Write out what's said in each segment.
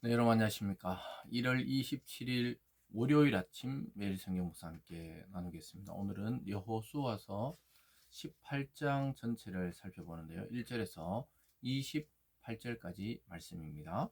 네, 여러분 안녕하십니까. 1월 27일 월요일 아침 매일 성경 묵상 함께 나누겠습니다. 오늘은 여호수아서 18장 전체를 살펴보는데요. 1절에서 28절까지 말씀입니다.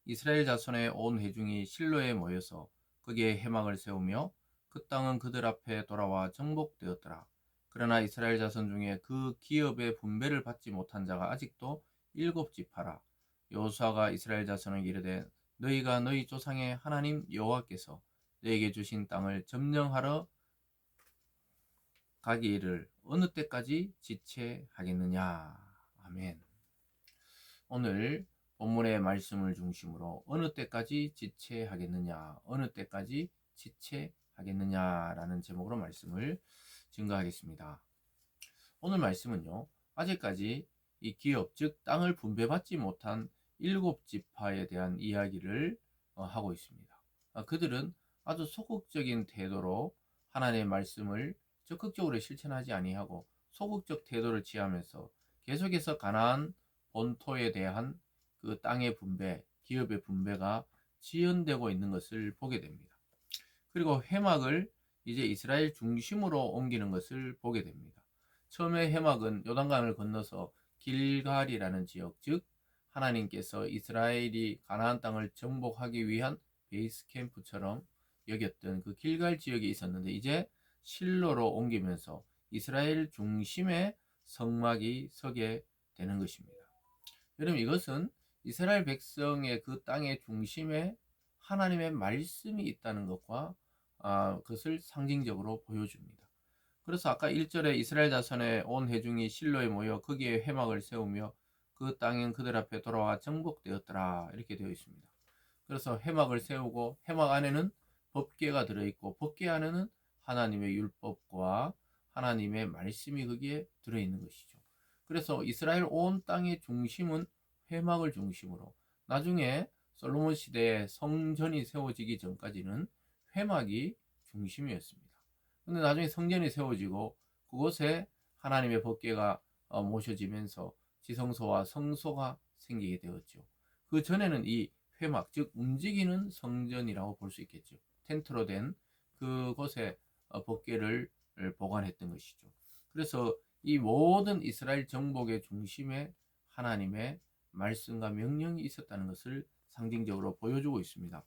이스라엘 자손의 온 회중이 실로에 모여서 거기에 회막을 세우며 그 땅은 그들 앞에 돌아와 정복되었더라. 그러나 이스라엘 자손 중에 그 기업의 분배를 받지 못한 자가 아직도 7지파라. 여호수아가 이스라엘 자손에게 이르되 너희가 너희 조상의 하나님 여호와께서 너희에게 주신 땅을 점령하러 가기를 어느 때까지 지체하겠느냐. 아멘. 오늘 본문의 말씀을 중심으로 어느 때까지 지체하겠느냐, 어느 때까지 지체하겠느냐라는 제목으로 말씀을 증거하겠습니다. 오늘 말씀은요, 아직까지 이 기업, 즉 땅을 분배받지 못한 7지파에 대한 이야기를 하고 있습니다. 그들은 아주 소극적인 태도로 하나님의 말씀을 적극적으로 실천하지 아니하고 소극적 태도를 취하면서 계속해서 가나안 본토에 대한 그 땅의 분배, 기업의 분배가 지연되고 있는 것을 보게 됩니다. 그리고 회막을 이제 이스라엘 중심으로 옮기는 것을 보게 됩니다. 처음에 회막은 요단강을 건너서 길갈이라는 지역, 즉 하나님께서 이스라엘이 가나안 땅을 정복하기 위한 베이스 캠프처럼 여겼던 그 길갈 지역에 있었는데 이제 실로로 옮기면서 이스라엘 중심의 성막이 서게 되는 것입니다. 여러분, 이것은 이스라엘 백성의 그 땅의 중심에 하나님의 말씀이 있다는 것과 그것을 상징적으로 보여줍니다. 그래서 아까 1절에 이스라엘 자손의 온 회중이 실로에 모여 거기에 회막을 세우며 그 땅은 그들 앞에 돌아와 정복되었더라, 이렇게 되어 있습니다. 그래서 회막을 세우고 회막 안에는 법궤가 들어있고 법궤 안에는 하나님의 율법과 하나님의 말씀이 거기에 들어있는 것이죠. 그래서 이스라엘 온 땅의 중심은 회막을 중심으로, 나중에 솔로몬 시대에 성전이 세워지기 전까지는 회막이 중심이었습니다. 근데 나중에 성전이 세워지고 그곳에 하나님의 법궤가 모셔지면서 지성소와 성소가 생기게 되었죠. 그 전에는 이 회막, 즉 움직이는 성전이라고 볼 수 있겠죠. 텐트로 된 그곳에 법궤를 보관했던 것이죠. 그래서 이 모든 이스라엘 정복의 중심에 하나님의 말씀과 명령이 있었다는 것을 상징적으로 보여주고 있습니다.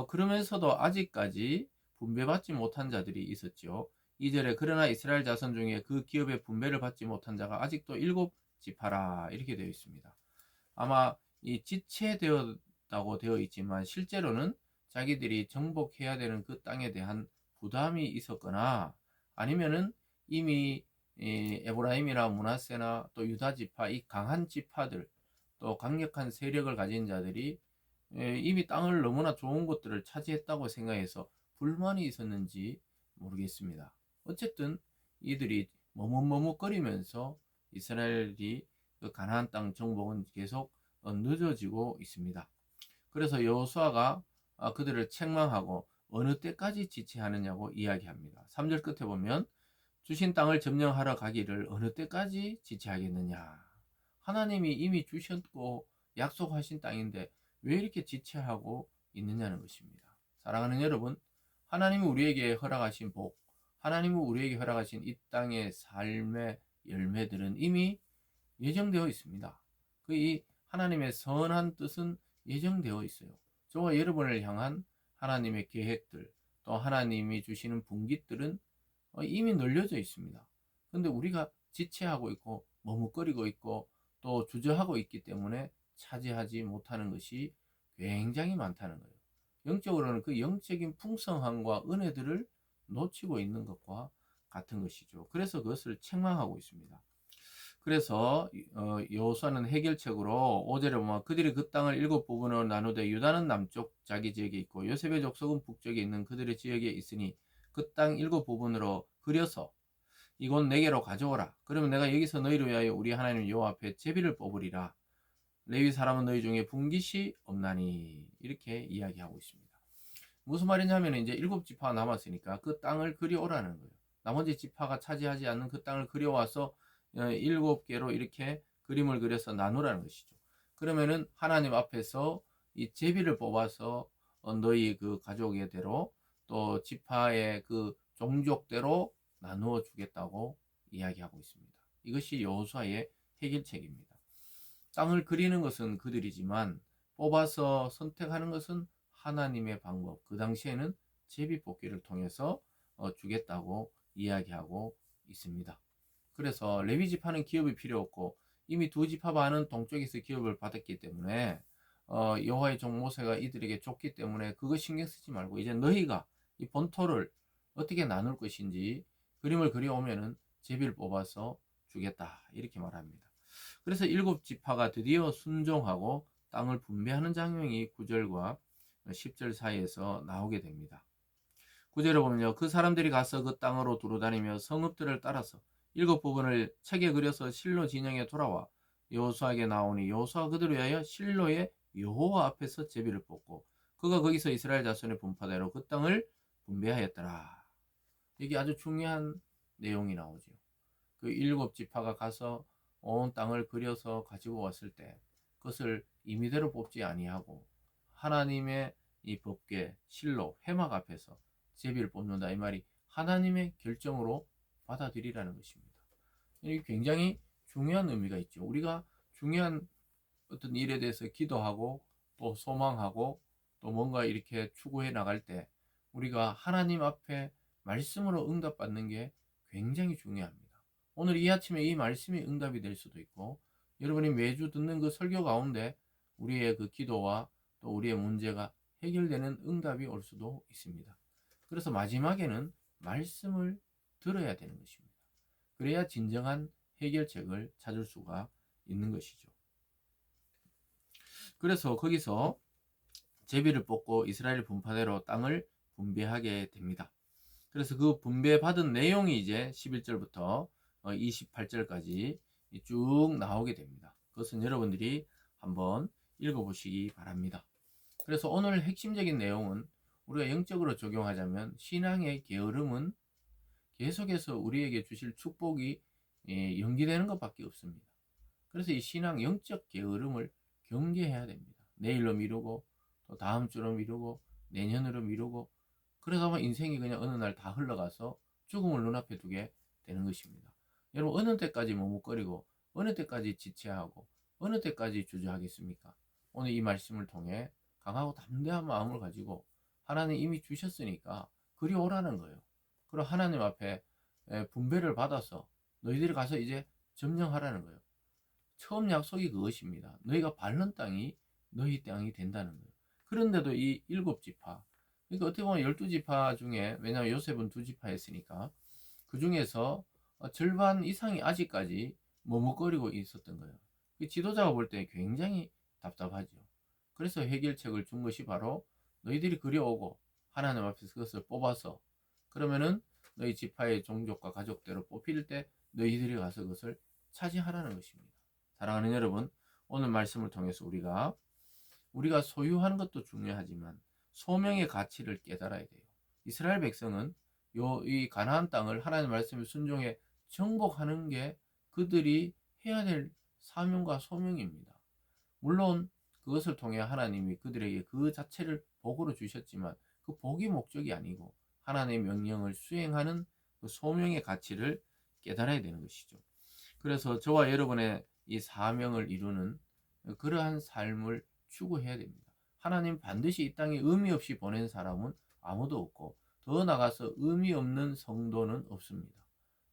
그러면서도 아직까지 분배받지 못한 자들이 있었죠. 2절에 그러나 이스라엘 자손 중에 그 기업의 분배를 받지 못한 자가 아직도 7지파라, 이렇게 되어 있습니다. 아마 이 지체되었다고 되어 있지만 실제로는 자기들이 정복해야 되는 그 땅에 대한 부담이 있었거나 아니면은 이미 에브라임이나 므낫세나 또 유다 지파, 이 강한 지파들, 또 강력한 세력을 가진 자들이 이미 땅을 너무나 좋은 것들을 차지했다고 생각해서 불만이 있었는지 모르겠습니다. 어쨌든 이들이 머뭇머뭇거리면서 이스라엘이 그 가나안 땅 정복은 계속 늦어지고 있습니다. 그래서 여호수아가 그들을 책망하고 어느 때까지 지체하느냐고 이야기합니다. 3절 끝에 보면 주신 땅을 점령하러 가기를 어느 때까지 지체하겠느냐. 하나님이 이미 주셨고 약속하신 땅인데 왜 이렇게 지체하고 있느냐는 것입니다. 사랑하는 여러분, 하나님이 우리에게 허락하신 복, 하나님이 우리에게 허락하신 이 땅의 삶의 열매들은 이미 예정되어 있습니다. 그 이 하나님의 선한 뜻은 예정되어 있어요. 저와 여러분을 향한 하나님의 계획들, 또 하나님이 주시는 분깃들은 이미 널려져 있습니다. 그런데 우리가 지체하고 있고 머뭇거리고 있고 또 주저하고 있기 때문에 차지하지 못하는 것이 굉장히 많다는 거예요. 영적으로는 그 영적인 풍성함과 은혜들을 놓치고 있는 것과 같은 것이죠. 그래서 그것을 책망하고 있습니다. 그래서 여호수아는 해결책으로 5절에 보면 그들이 그 땅을 7부분으로 나누되 유다는 남쪽 자기 지역에 있고 요셉의 족속은 북쪽에 있는 그들의 지역에 있으니 그 땅 7부분으로 그려서 이곳 네게로 가져오라. 그러면 내가 여기서 너희를 위하여 우리 하나님 여호와 앞에 제비를 뽑으리라. 레위 사람은 너희 중에 분깃이 없나니, 이렇게 이야기하고 있습니다. 무슨 말이냐면 이제 7지파가 남았으니까 그 땅을 그려오라는 거예요. 나머지 지파가 차지하지 않는 그 땅을 그려와서 7개로 이렇게 그림을 그려서 나누라는 것이죠. 그러면은 하나님 앞에서 이 제비를 뽑아서 너희 그 가족의 대로 또 지파의 그 종족대로 나누어 주겠다고 이야기하고 있습니다. 이것이 여호수아의 해결책입니다. 땅을 그리는 것은 그들이지만 뽑아서 선택하는 것은 하나님의 방법. 그 당시에는 제비뽑기를 통해서 주겠다고 이야기하고 있습니다. 그래서 레위 지파는 기업이 필요 없고 이미 두 지파 반은 동쪽에서 기업을 받았기 때문에 여호와의 종 모세가 이들에게 줬기 때문에 그거 신경 쓰지 말고 이제 너희가 이 본토를 어떻게 나눌 것인지 그림을 그려오면은 제비를 뽑아서 주겠다 이렇게 말합니다. 그래서 일곱 지파가 드디어 순종하고 땅을 분배하는 장면이 9절과 10절 사이에서 나오게 됩니다. 9절에 보면요. 그 사람들이 가서 그 땅으로 두루다니며 성읍들을 따라서 7부분을 책에 그려서 실로 진영에 돌아와 여호수아에게 나오니 여호수아가 그들을 위하여 실로의 여호와 앞에서 제비를 뽑고 그가 거기서 이스라엘 자손의 분파대로 그 땅을 분배하였더라. 이게 아주 중요한 내용이 나오죠. 그 7지파가 가서 온 땅을 그려서 가지고 왔을 때 그것을 임의대로 뽑지 아니하고 하나님의 이 법궤 실로 회막 앞에서 제비를 뽑는다 이 말이 하나님의 결정으로 받아들이라는 것입니다. 이게 굉장히 중요한 의미가 있죠. 우리가 중요한 어떤 일에 대해서 기도하고 또 소망하고 또 뭔가 이렇게 추구해 나갈 때 우리가 하나님 앞에 말씀으로 응답받는 게 굉장히 중요합니다. 오늘 이 아침에 이 말씀이 응답이 될 수도 있고 여러분이 매주 듣는 그 설교 가운데 우리의 그 기도와 또 우리의 문제가 해결되는 응답이 올 수도 있습니다. 그래서 마지막에는 말씀을 들어야 되는 것입니다. 그래야 진정한 해결책을 찾을 수가 있는 것이죠. 그래서 거기서 제비를 뽑고 이스라엘 분파대로 땅을 분배하게 됩니다. 그래서 그 분배받은 내용이 이제 11절부터 28절까지 쭉 나오게 됩니다. 그것은 여러분들이 한번 읽어보시기 바랍니다. 그래서 오늘 핵심적인 내용은 우리가 영적으로 적용하자면 신앙의 게으름은 계속해서 우리에게 주실 축복이 연기되는 것밖에 없습니다. 그래서 이 신앙 영적 게으름을 경계해야 됩니다. 내일로 미루고 또 다음 주로 미루고 내년으로 미루고 그러다 보면 인생이 그냥 어느 날 다 흘러가서 죽음을 눈앞에 두게 되는 것입니다. 여러분 어느 때까지 머뭇거리고 어느 때까지 지체하고 어느 때까지 주저하겠습니까? 오늘 이 말씀을 통해 강하고 담대한 마음을 가지고 하나님 이미 주셨으니까 그리 오라는 거예요. 그리고 하나님 앞에 분배를 받아서 너희들이 가서 이제 점령하라는 거예요. 처음 약속이 그것입니다. 너희가 밟는 땅이 너희 땅이 된다는 거예요. 그런데도 이 7지파 그러니까 어떻게 보면 12지파 중에 왜냐하면 요셉은 2지파였으니까 그 중에서 절반 이상이 아직까지 머뭇거리고 있었던 거예요. 지도자가 볼 때 굉장히 답답하죠. 그래서 해결책을 준 것이 바로 너희들이 그려오고 하나님 앞에서 그것을 뽑아서 그러면은 너희 지파의 종족과 가족대로 뽑힐 때 너희들이 가서 그것을 차지하라는 것입니다. 사랑하는 여러분, 오늘 말씀을 통해서 우리가 소유하는 것도 중요하지만 소명의 가치를 깨달아야 돼요. 이스라엘 백성은 이 가나안 땅을 하나님 말씀에 순종해 정복하는 게 그들이 해야 될 사명과 소명입니다. 물론 그것을 통해 하나님이 그들에게 그 자체를 복으로 주셨지만 그 복이 목적이 아니고 하나님의 명령을 수행하는 그 소명의 가치를 깨달아야 되는 것이죠. 그래서 저와 여러분의 이 사명을 이루는 그러한 삶을 추구해야 됩니다. 하나님 반드시 이 땅에 의미 없이 보낸 사람은 아무도 없고 더 나아가서 의미 없는 성도는 없습니다.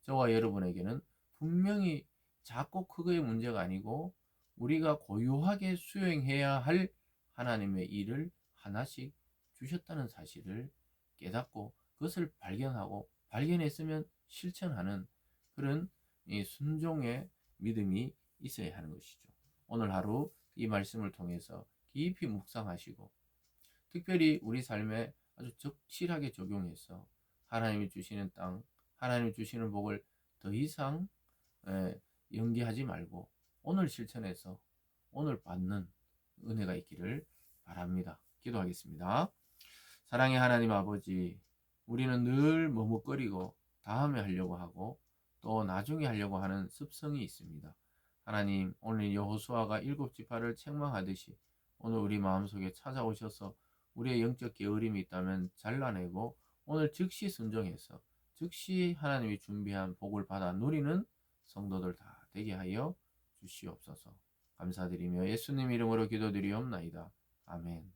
저와 여러분에게는 분명히 작고 크고의 문제가 아니고 우리가 고유하게 수행해야 할 하나님의 일을 하나씩 주셨다는 사실을 깨닫고 그것을 발견하고 발견했으면 실천하는 그런 이 순종의 믿음이 있어야 하는 것이죠. 오늘 하루 이 말씀을 통해서 깊이 묵상하시고 특별히 우리 삶에 아주 적실하게 적용해서 하나님이 주시는 땅, 하나님이 주시는 복을 더 이상 연기하지 말고 오늘 실천해서 오늘 받는 은혜가 있기를 바랍니다. 기도하겠습니다. 사랑의 하나님 아버지, 우리는 늘 머뭇거리고 다음에 하려고 하고 또 나중에 하려고 하는 습성이 있습니다. 하나님, 오늘 여호수아가 7지파를 책망하듯이 오늘 우리 마음속에 찾아오셔서 우리의 영적 게으름이 있다면 잘라내고 오늘 즉시 순종해서 즉시 하나님이 준비한 복을 받아 누리는 성도들 다 되게 하여 주시옵소서. 감사드리며 예수님 이름으로 기도드리옵나이다. 아멘.